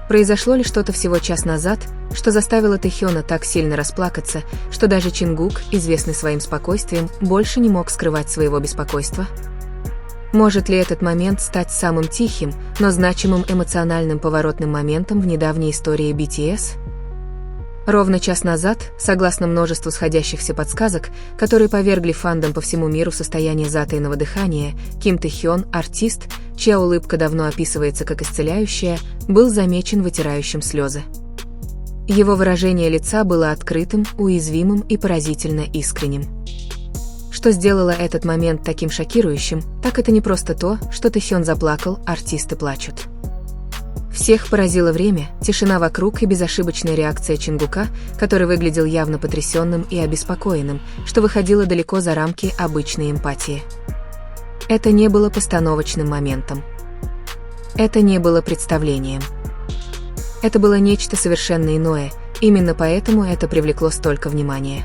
Произошло ли что-то всего час назад, что заставило Тэхёна так сильно расплакаться, что даже Чингук, известный своим спокойствием, больше не мог скрывать своего беспокойства? Может ли этот момент стать самым тихим, но значимым эмоциональным поворотным моментом в недавней истории BTS? Ровно час назад, согласно множеству сходящихся подсказок, которые повергли фандом по всему миру в состояние затаенного дыхания, Ким Тэхён, артист, чья улыбка давно описывается как исцеляющая, был замечен вытирающим слезы. Его выражение лица было открытым, уязвимым и поразительно искренним. Что сделало этот момент таким шокирующим, так это не просто то, что Тэхён заплакал, артисты плачут. Всех поразило время, тишина вокруг и безошибочная реакция Чингука, который выглядел явно потрясенным и обеспокоенным, что выходило далеко за рамки обычной эмпатии. Это не было постановочным моментом. Это не было представлением. Это было нечто совершенно иное, именно поэтому это привлекло столько внимания.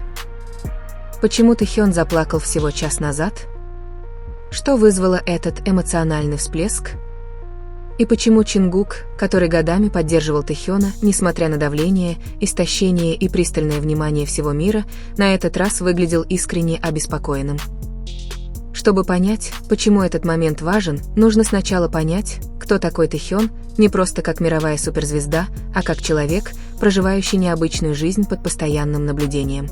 Почему Тэхён заплакал всего час назад? Что вызвало этот эмоциональный всплеск? И почему Чингук, который годами поддерживал Тэхёна, несмотря на давление, истощение и пристальное внимание всего мира, на этот раз выглядел искренне обеспокоенным? Чтобы понять, почему этот момент важен, нужно сначала понять, кто такой Тэхён, не просто как мировая суперзвезда, а как человек, проживающий необычную жизнь под постоянным наблюдением.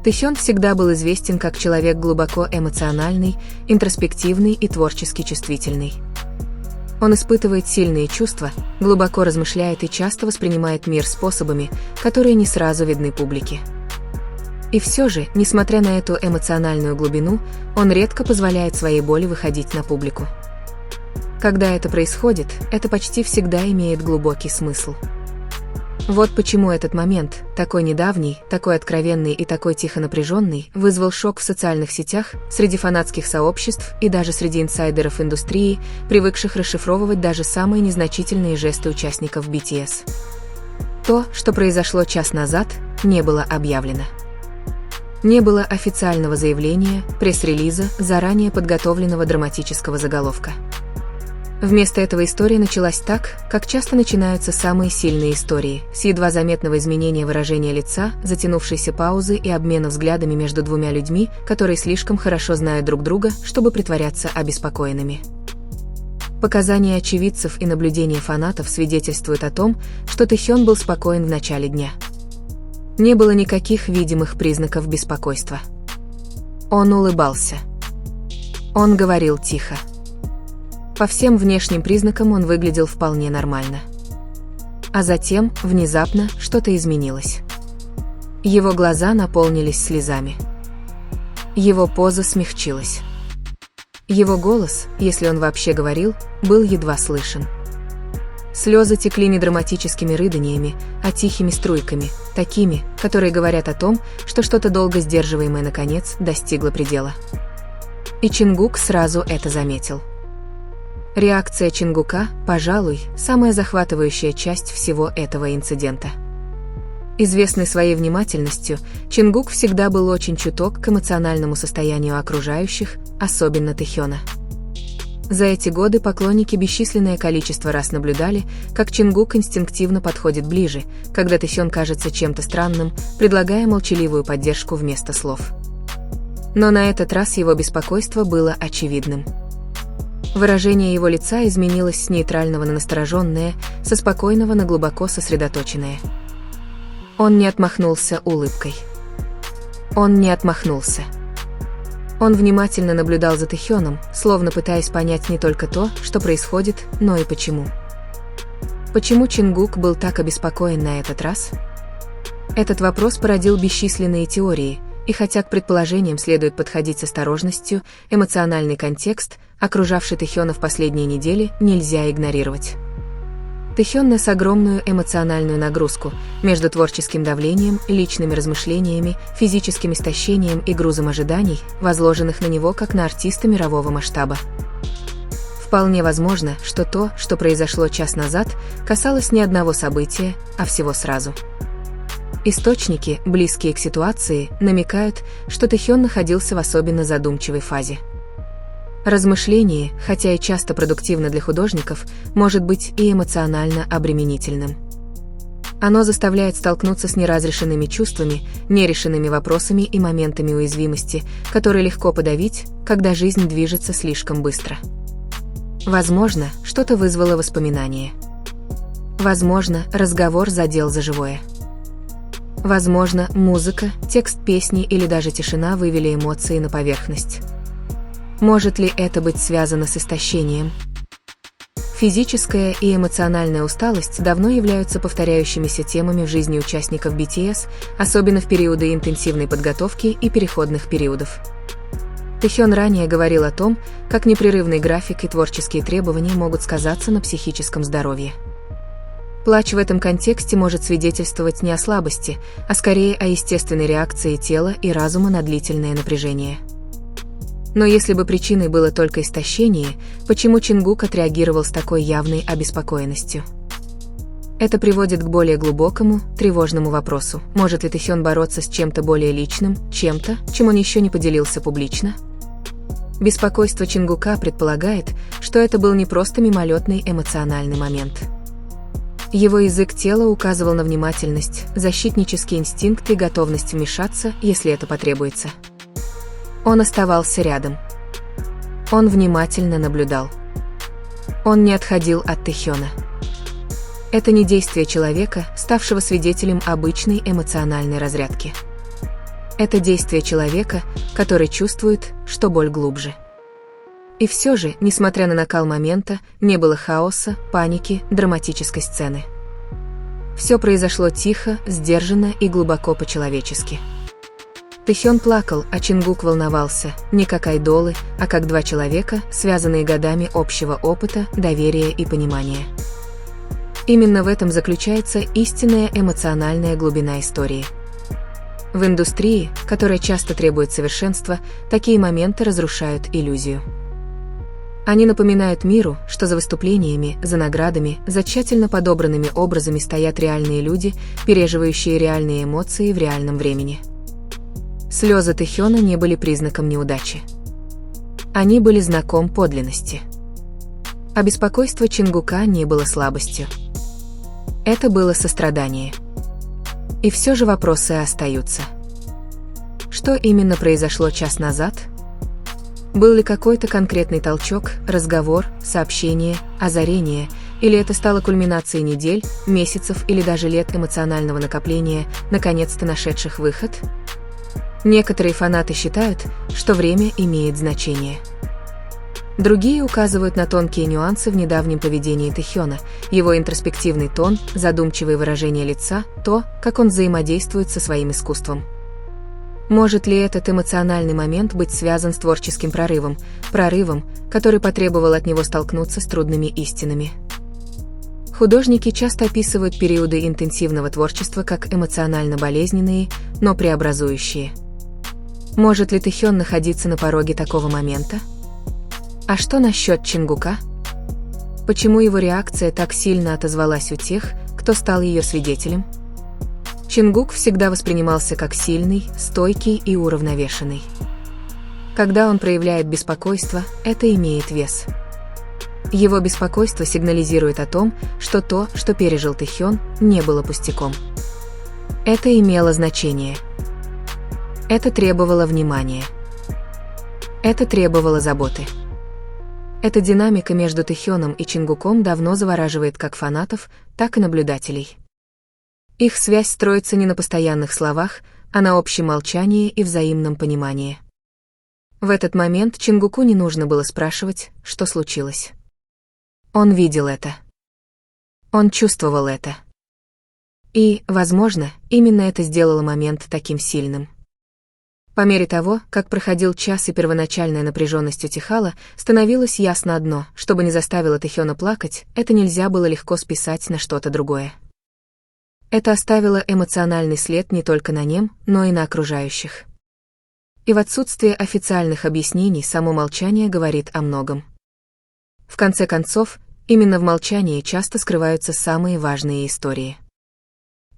Тэхён всегда был известен как человек глубоко эмоциональный, интроспективный и творчески чувствительный. Он испытывает сильные чувства, глубоко размышляет и часто воспринимает мир способами, которые не сразу видны публике. И все же, несмотря на эту эмоциональную глубину, он редко позволяет своей боли выходить на публику. Когда это происходит, это почти всегда имеет глубокий смысл. Вот почему этот момент, такой недавний, такой откровенный и такой тихо напряженный, вызвал шок в социальных сетях, среди фанатских сообществ и даже среди инсайдеров индустрии, привыкших расшифровывать даже самые незначительные жесты участников BTS. То, что произошло час назад, не было объявлено. Не было официального заявления, пресс-релиза, заранее подготовленного драматического заголовка. Вместо этого история началась так, как часто начинаются самые сильные истории, с едва заметного изменения выражения лица, затянувшейся паузы и обмена взглядами между двумя людьми, которые слишком хорошо знают друг друга, чтобы притворяться обеспокоенными. Показания очевидцев и наблюдения фанатов свидетельствуют о том, что Тэхён был спокоен в начале дня. Не было никаких видимых признаков беспокойства. Он улыбался. Он говорил тихо. По всем внешним признакам он выглядел вполне нормально. А затем, внезапно, что-то изменилось. Его глаза наполнились слезами. Его поза смягчилась. Его голос, если он вообще говорил, был едва слышен. Слезы текли не драматическими рыданиями, а тихими струйками, такими, которые говорят о том, что что-то долго сдерживаемое наконец достигло предела. И Чингук сразу это заметил. Реакция Чингука, пожалуй, самая захватывающая часть всего этого инцидента. Известный своей внимательностью, Чингук всегда был очень чуток к эмоциональному состоянию окружающих, особенно Тэхёна. За эти годы поклонники бесчисленное количество раз наблюдали, как Чингук инстинктивно подходит ближе, когда Тэхён кажется чем-то странным, предлагая молчаливую поддержку вместо слов. Но на этот раз его беспокойство было очевидным. Выражение его лица изменилось с нейтрального на настороженное, со спокойного на глубоко сосредоточенное. Он не отмахнулся улыбкой. Он не отмахнулся. Он внимательно наблюдал за Тэхёном, словно пытаясь понять не только то, что происходит, но и почему. Почему Чингук был так обеспокоен на этот раз? Этот вопрос породил бесчисленные теории, и хотя к предположениям следует подходить с осторожностью, эмоциональный контекст, окружавший Тэхёна в последние недели, нельзя игнорировать. Тэхён нес огромную эмоциональную нагрузку между творческим давлением, личными размышлениями, физическим истощением и грузом ожиданий, возложенных на него как на артиста мирового масштаба. Вполне возможно, что то, что произошло час назад, касалось не одного события, а всего сразу. Источники, близкие к ситуации, намекают, что Тэхён находился в особенно задумчивой фазе. Размышление, хотя и часто продуктивно для художников, может быть и эмоционально обременительным. Оно заставляет столкнуться с неразрешенными чувствами, нерешенными вопросами и моментами уязвимости, которые легко подавить, когда жизнь движется слишком быстро. Возможно, что-то вызвало воспоминание. Возможно, разговор задел за живое. Возможно, музыка, текст песни или даже тишина вывели эмоции на поверхность. Может ли это быть связано с истощением? Физическая и эмоциональная усталость давно являются повторяющимися темами в жизни участников BTS, особенно в периоды интенсивной подготовки и переходных периодов. Тэхён ранее говорил о том, как непрерывный график и творческие требования могут сказаться на психическом здоровье. Плач в этом контексте может свидетельствовать не о слабости, а скорее о естественной реакции тела и разума на длительное напряжение. Но если бы причиной было только истощение, почему Чингук отреагировал с такой явной обеспокоенностью? Это приводит к более глубокому, тревожному вопросу. Может ли Тэхён бороться с чем-то более личным, чем-то, чем он еще не поделился публично? Беспокойство Чингука предполагает, что это был не просто мимолетный эмоциональный момент. Его язык тела указывал на внимательность, защитнический инстинкт и готовность вмешаться, если это потребуется. Он оставался рядом. Он внимательно наблюдал. Он не отходил от Тэхёна. Это не действие человека, ставшего свидетелем обычной эмоциональной разрядки. Это действие человека, который чувствует, что боль глубже. И все же, несмотря на накал момента, не было хаоса, паники, драматической сцены. Все произошло тихо, сдержанно и глубоко по-человечески. Тэхён плакал, а Чингук волновался, не как айдолы, а как два человека, связанные годами общего опыта, доверия и понимания. Именно в этом заключается истинная эмоциональная глубина истории. В индустрии, которая часто требует совершенства, такие моменты разрушают иллюзию. Они напоминают миру, что за выступлениями, за наградами, за тщательно подобранными образами стоят реальные люди, переживающие реальные эмоции в реальном времени. Слезы Тэхёна не были признаком неудачи. Они были знаком подлинности. А беспокойство Чингука не было слабостью. Это было сострадание. И все же вопросы остаются. Что именно произошло час назад? Был ли какой-то конкретный толчок, разговор, сообщение, озарение, или это стало кульминацией недель, месяцев или даже лет эмоционального накопления, наконец-то нашедших выход? Некоторые фанаты считают, что время имеет значение. Другие указывают на тонкие нюансы в недавнем поведении Тэхёна, его интроспективный тон, задумчивые выражения лица, то, как он взаимодействует со своим искусством. Может ли этот эмоциональный момент быть связан с творческим прорывом, который потребовал от него столкнуться с трудными истинами? Художники часто описывают периоды интенсивного творчества как эмоционально болезненные, но преобразующие. Может ли Тэхён находиться на пороге такого момента? А что насчет Чингука? Почему его реакция так сильно отозвалась у тех, кто стал ее свидетелем? Чингук всегда воспринимался как сильный, стойкий и уравновешенный. Когда он проявляет беспокойство, это имеет вес. Его беспокойство сигнализирует о том, что то, что пережил Тэхён, не было пустяком. Это имело значение. Это требовало внимания. Это требовало заботы. Эта динамика между Тэхёном и Чингуком давно завораживает как фанатов, так и наблюдателей. Их связь строится не на постоянных словах, а на общем молчании и взаимном понимании. В этот момент Чингуку не нужно было спрашивать, что случилось. Он видел это. Он чувствовал это. И, возможно, именно это сделало момент таким сильным. По мере того, как проходил час и первоначальная напряженность утихала, становилось ясно одно: чтобы не заставило Тэхёна плакать, это нельзя было легко списать на что-то другое. Это оставило эмоциональный след не только на нем, но и на окружающих. И в отсутствие официальных объяснений само молчание говорит о многом. В конце концов, именно в молчании часто скрываются самые важные истории.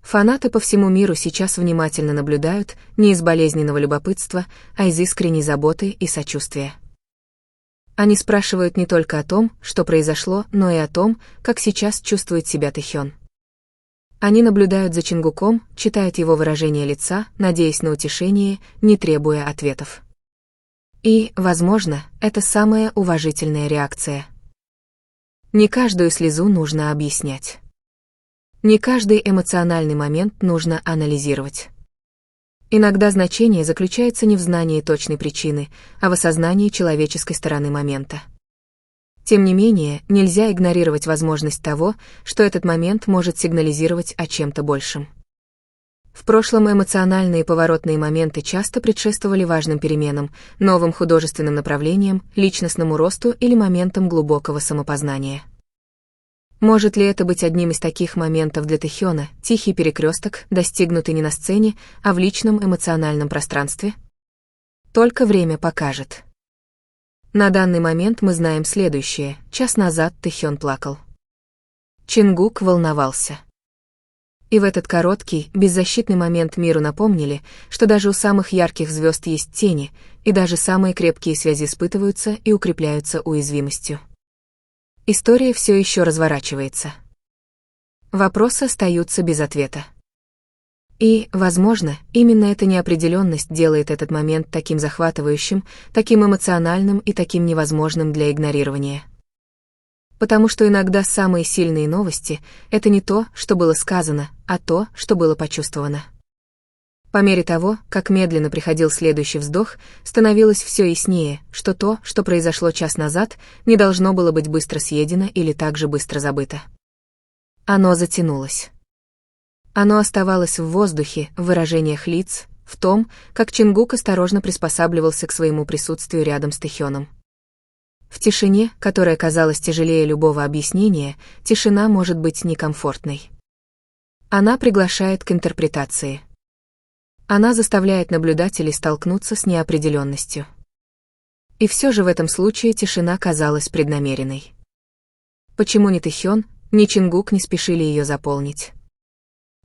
Фанаты по всему миру сейчас внимательно наблюдают не из болезненного любопытства, а из искренней заботы и сочувствия. Они спрашивают не только о том, что произошло, но и о том, как сейчас чувствует себя Тэхён. Они наблюдают за Чингуком, читают его выражение лица, надеясь на утешение, не требуя ответов. И, возможно, это самая уважительная реакция. Не каждую слезу нужно объяснять. Не каждый эмоциональный момент нужно анализировать. Иногда значение заключается не в знании точной причины, а в осознании человеческой стороны момента. Тем не менее, нельзя игнорировать возможность того, что этот момент может сигнализировать о чем-то большем. В прошлом эмоциональные поворотные моменты часто предшествовали важным переменам, новым художественным направлениям, личностному росту или моментам глубокого самопознания. Может ли это быть одним из таких моментов для Тэхёна, тихий перекресток, достигнутый не на сцене, а в личном эмоциональном пространстве? Только время покажет. На данный момент мы знаем следующее: час назад Тэхён плакал. Чингук волновался. И в этот короткий, беззащитный момент миру напомнили, что даже у самых ярких звезд есть тени, и даже самые крепкие связи испытываются и укрепляются уязвимостью. История все еще разворачивается. Вопросы остаются без ответа. И, возможно, именно эта неопределенность делает этот момент таким захватывающим, таким эмоциональным и таким невозможным для игнорирования. Потому что иногда самые сильные новости — это не то, что было сказано, а то, что было почувствовано. По мере того, как медленно приходил следующий вздох, становилось все яснее, что то, что произошло час назад, не должно было быть быстро съедено или так же быстро забыто. Оно затянулось. Оно оставалось в воздухе, в выражениях лиц, в том, как Чингук осторожно приспосабливался к своему присутствию рядом с Тэхёном. В тишине, которая казалась тяжелее любого объяснения, тишина может быть некомфортной. Она приглашает к интерпретации. Она заставляет наблюдателей столкнуться с неопределенностью. И все же в этом случае тишина казалась преднамеренной. Почему ни Тэхён, ни Чингук не спешили ее заполнить?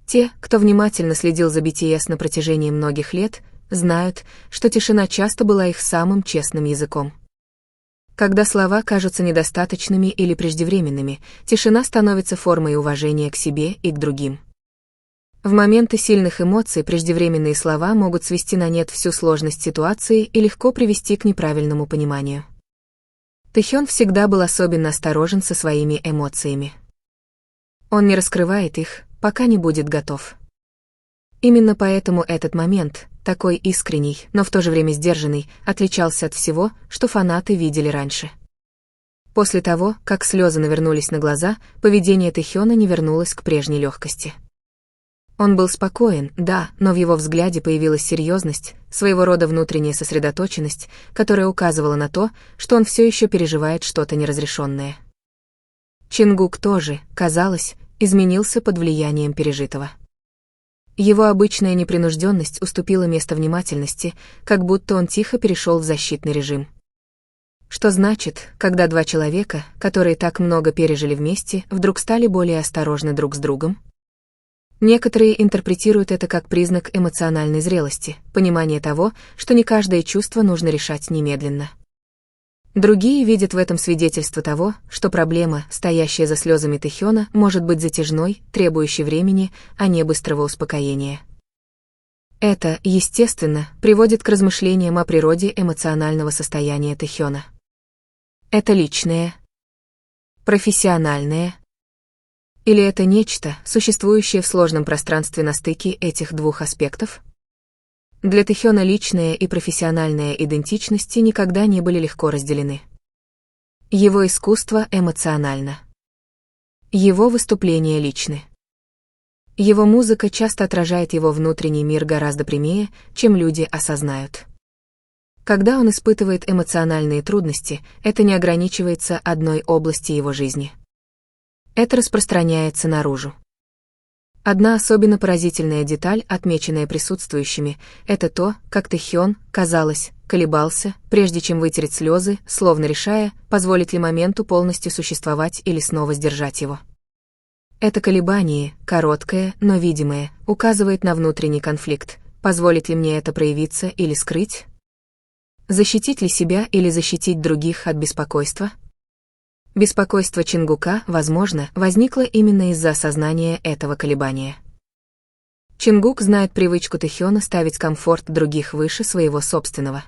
Те, кто внимательно следил за BTS на протяжении многих лет, знают, что тишина часто была их самым честным языком. Когда слова кажутся недостаточными или преждевременными, тишина становится формой уважения к себе и к другим. В моменты сильных эмоций преждевременные слова могут свести на нет всю сложность ситуации и легко привести к неправильному пониманию. Тэхён всегда был особенно осторожен со своими эмоциями. Он не раскрывает их, пока не будет готов. Именно поэтому этот момент, такой искренний, но в то же время сдержанный, отличался от всего, что фанаты видели раньше. После того, как слезы навернулись на глаза, поведение Тэхёна не вернулось к прежней легкости. Он был спокоен, да, но в его взгляде появилась серьезность, своего рода внутренняя сосредоточенность, которая указывала на то, что он все еще переживает что-то неразрешенное. Чингук тоже, казалось, изменился под влиянием пережитого. Его обычная непринужденность уступила место внимательности, как будто он тихо перешел в защитный режим. Что значит, когда два человека, которые так много пережили вместе, вдруг стали более осторожны друг с другом? Некоторые интерпретируют это как признак эмоциональной зрелости, понимание того, что не каждое чувство нужно решать немедленно. Другие видят в этом свидетельство того, что проблема, стоящая за слезами Тэхёна, может быть затяжной, требующей времени, а не быстрого успокоения. Это, естественно, приводит к размышлениям о природе эмоционального состояния Тэхёна. Это личное, профессиональное, или это нечто, существующее в сложном пространстве на стыке этих двух аспектов? Для Тэхёна личная и профессиональная идентичности никогда не были легко разделены. Его искусство эмоционально. Его выступления личны. Его музыка часто отражает его внутренний мир гораздо прямее, чем люди осознают. Когда он испытывает эмоциональные трудности, это не ограничивается одной областью его жизни. Это распространяется наружу. Одна особенно поразительная деталь, отмеченная присутствующими, это то, как Тэхён, казалось, колебался, прежде чем вытереть слезы, словно решая, позволить ли моменту полностью существовать или снова сдержать его. Это колебание, короткое, но видимое, указывает на внутренний конфликт, позволит ли мне это проявиться или скрыть? Защитить ли себя или защитить других от беспокойства? Беспокойство Чингука, возможно, возникло именно из-за осознания этого колебания. Чингук знает привычку Тэхёна ставить комфорт других выше своего собственного.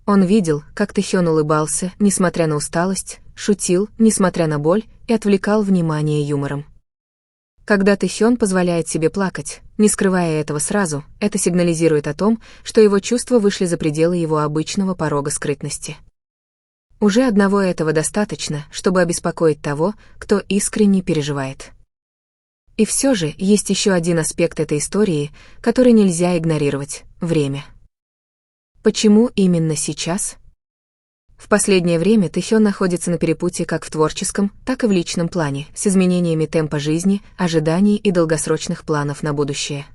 Он видел, как Тэхён улыбался, несмотря на усталость, шутил, несмотря на боль, и отвлекал внимание юмором. Когда Тэхён позволяет себе плакать, не скрывая этого сразу, это сигнализирует о том, что его чувства вышли за пределы его обычного порога скрытности. Уже одного этого достаточно, чтобы обеспокоить того, кто искренне переживает. И все же есть еще один аспект этой истории, который нельзя игнорировать — время. Почему именно сейчас? В последнее время Тэхён находится на перепутье как в творческом, так и в личном плане, с изменениями темпа жизни, ожиданий и долгосрочных планов на будущее.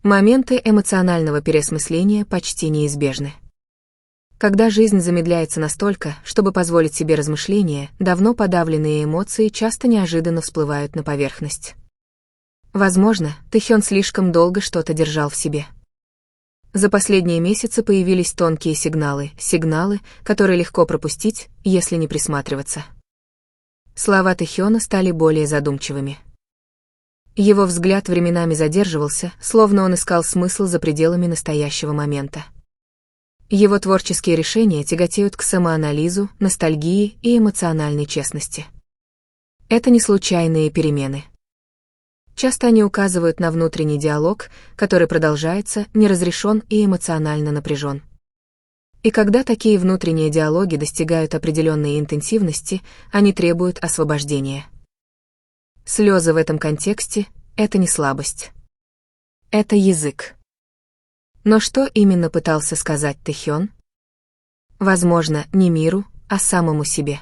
Моменты эмоционального переосмысления почти неизбежны. Когда жизнь замедляется настолько, чтобы позволить себе размышления, давно подавленные эмоции часто неожиданно всплывают на поверхность. Возможно, Тэхён слишком долго что-то держал в себе. За последние месяцы появились тонкие сигналы, которые легко пропустить, если не присматриваться. Слова Тэхёна стали более задумчивыми. Его взгляд временами задерживался, словно он искал смысл за пределами настоящего момента. Его творческие решения тяготеют к самоанализу, ностальгии и эмоциональной честности. Это не случайные перемены. Часто они указывают на внутренний диалог, который продолжается, неразрешен и эмоционально напряжен. И когда такие внутренние диалоги достигают определенной интенсивности, они требуют освобождения. Слезы в этом контексте — это не слабость. Это язык. Но что именно пытался сказать Тэхён? Возможно, не миру, а самому себе.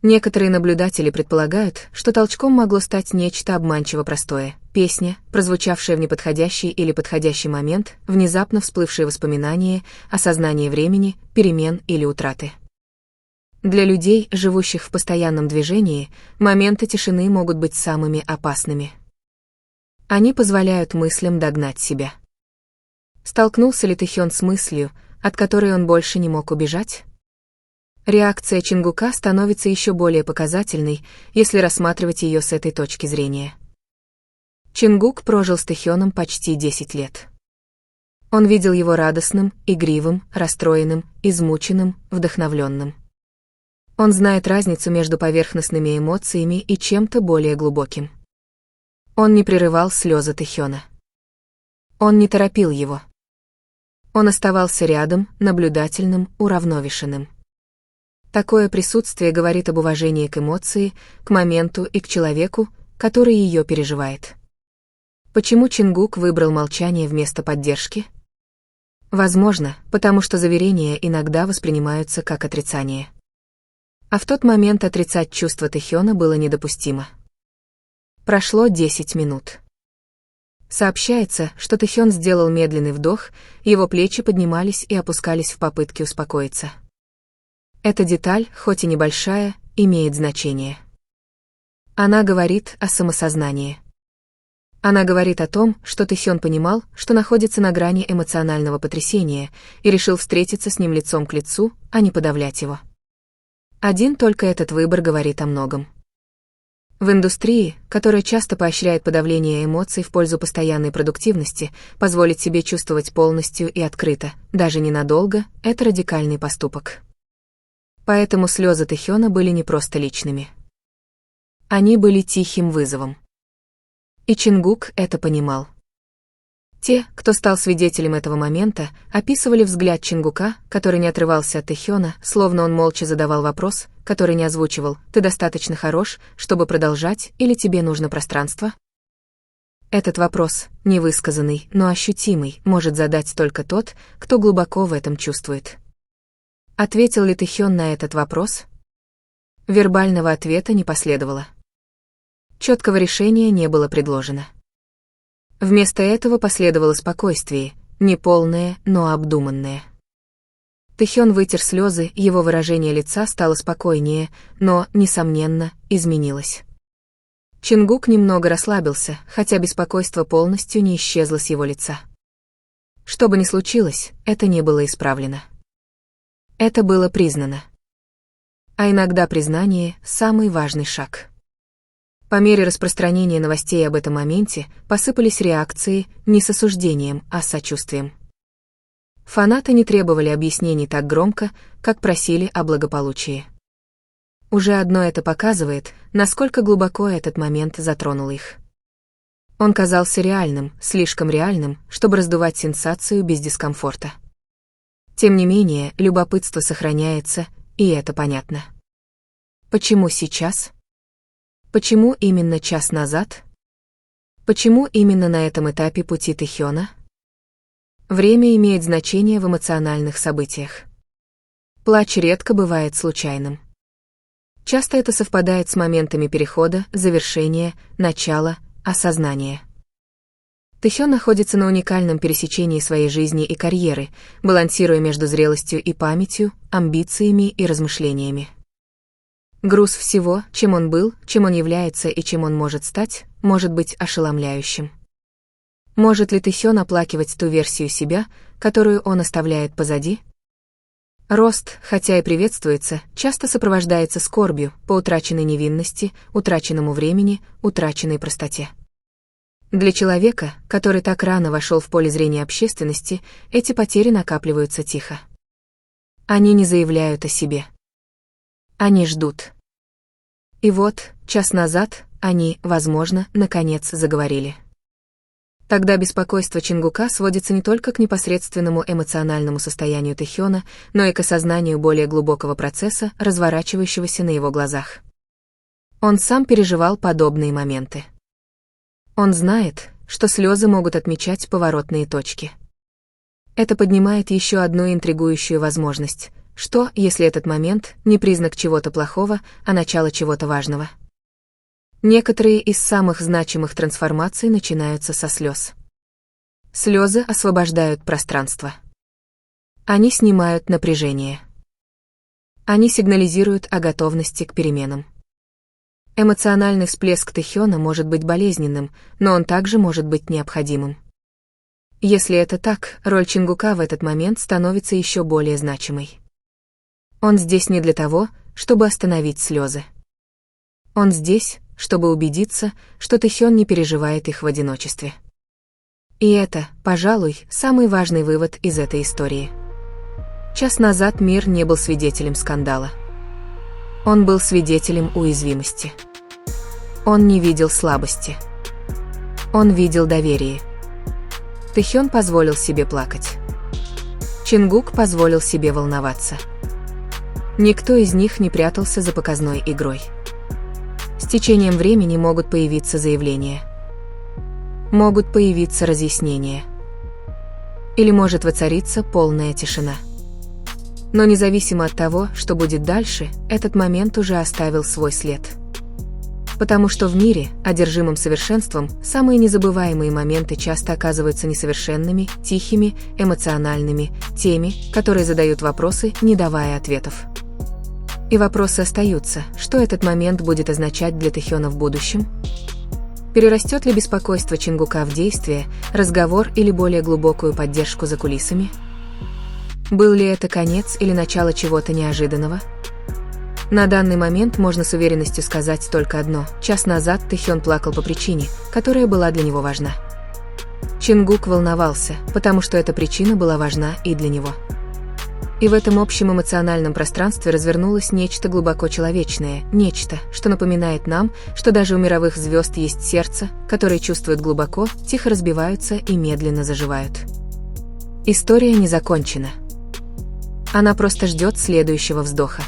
Некоторые наблюдатели предполагают, что толчком могло стать нечто обманчиво простое — песня, прозвучавшая в неподходящий или подходящий момент, внезапно всплывшие воспоминания, осознание времени, перемен или утраты. Для людей, живущих в постоянном движении, моменты тишины могут быть самыми опасными. Они позволяют мыслям догнать себя. Столкнулся ли Тэхён с мыслью, от которой он больше не мог убежать? Реакция Чингука становится еще более показательной, если рассматривать ее с этой точки зрения. Чингук прожил с Тэхёном почти 10 лет. Он видел его радостным, игривым, расстроенным, измученным, вдохновленным. Он знает разницу между поверхностными эмоциями и чем-то более глубоким. Он не прерывал слезы Тэхёна. Он не торопил его. Он оставался рядом, наблюдательным, уравновешенным. Такое присутствие говорит об уважении к эмоции, к моменту и к человеку, который ее переживает. Почему Чингук выбрал молчание вместо поддержки? Возможно, потому что заверения иногда воспринимаются как отрицание. А в тот момент отрицать чувства Тэхёна было недопустимо. Прошло 10 минут. Сообщается, что Тэхён сделал медленный вдох, его плечи поднимались и опускались в попытке успокоиться. Эта деталь, хоть и небольшая, имеет значение. Она говорит о самосознании. Она говорит о том, что Тэхён понимал, что находится на грани эмоционального потрясения, и решил встретиться с ним лицом к лицу, а не подавлять его. Один только этот выбор говорит о многом. В индустрии, которая часто поощряет подавление эмоций в пользу постоянной продуктивности, позволить себе чувствовать полностью и открыто, даже ненадолго, это радикальный поступок. Поэтому слезы Тэхёна были не просто личными. Они были тихим вызовом. И Чингук это понимал. Те, кто стал свидетелем этого момента, описывали взгляд Чингука, который не отрывался от Тэхёна, словно он молча задавал вопрос, который не озвучивал: «Ты достаточно хорош, чтобы продолжать, или тебе нужно пространство?» Этот вопрос, невысказанный, но ощутимый, может задать только тот, кто глубоко в этом чувствует. Ответил ли Тэхён на этот вопрос? Вербального ответа не последовало. Четкого решения не было предложено. Вместо этого последовало спокойствие, неполное, но обдуманное. Тэхён вытер слезы, его выражение лица стало спокойнее, но, несомненно, изменилось. Чингук немного расслабился, хотя беспокойство полностью не исчезло с его лица. Что бы ни случилось, это не было исправлено. Это было признано. А иногда признание – самый важный шаг. По мере распространения новостей об этом моменте посыпались реакции не с осуждением, а с сочувствием. Фанаты не требовали объяснений так громко, как просили о благополучии. Уже одно это показывает, насколько глубоко этот момент затронул их. Он казался реальным, слишком реальным, чтобы раздувать сенсацию без дискомфорта. Тем не менее, любопытство сохраняется, и это понятно. Почему сейчас? Почему именно час назад? Почему именно на этом этапе пути Тэхёна? Время имеет значение в эмоциональных событиях. Плач редко бывает случайным. Часто это совпадает с моментами перехода, завершения, начала, осознания. Тэхён находится на уникальном пересечении своей жизни и карьеры, балансируя между зрелостью и памятью, амбициями и размышлениями. Груз всего, чем он был, чем он является и чем он может стать, может быть ошеломляющим. Может ли Тэхён оплакивать ту версию себя, которую он оставляет позади? Рост, хотя и приветствуется, часто сопровождается скорбью по утраченной невинности, утраченному времени, утраченной простоте. Для человека, который так рано вошел в поле зрения общественности, эти потери накапливаются тихо. Они не заявляют о себе. Они ждут. И вот, час назад, они, возможно, наконец заговорили. Тогда беспокойство Чингука сводится не только к непосредственному эмоциональному состоянию Тэхёна, но и к осознанию более глубокого процесса, разворачивающегося на его глазах. Он сам переживал подобные моменты. Он знает, что слезы могут отмечать поворотные точки. Это поднимает еще одну интригующую возможность. Что, если этот момент не признак чего-то плохого, а начало чего-то важного? Некоторые из самых значимых трансформаций начинаются со слез. Слезы освобождают пространство. Они снимают напряжение. Они сигнализируют о готовности к переменам. Эмоциональный всплеск Тэхёна может быть болезненным, но он также может быть необходимым. Если это так, роль Чингука в этот момент становится еще более значимой. Он здесь не для того, чтобы остановить слезы. Он здесь, чтобы убедиться, что Тэхён не переживает их в одиночестве. И это, пожалуй, самый важный вывод из этой истории. Час назад мир не был свидетелем скандала. Он был свидетелем уязвимости. Он не видел слабости. Он видел доверие. Тэхён позволил себе плакать. Чингук позволил себе волноваться. Никто из них не прятался за показной игрой. С течением времени могут появиться заявления. Могут появиться разъяснения. Или может воцариться полная тишина. Но независимо от того, что будет дальше, этот момент уже оставил свой след. Потому что в мире, одержимом совершенством, самые незабываемые моменты часто оказываются несовершенными, тихими, эмоциональными, теми, которые задают вопросы, не давая ответов. И вопросы остаются, что этот момент будет означать для Тэхёна в будущем? Перерастет ли беспокойство Чингука в действие, разговор или более глубокую поддержку за кулисами? Был ли это конец или начало чего-то неожиданного? На данный момент можно с уверенностью сказать только одно. Час назад Тэхён плакал по причине, которая была для него важна. Чингук волновался, потому что эта причина была важна и для него. И в этом общем эмоциональном пространстве развернулось нечто глубоко человечное, нечто, что напоминает нам, что даже у мировых звезд есть сердце, которое чувствует глубоко, тихо разбиваются и медленно заживают. История не закончена. Она просто ждет следующего вздоха.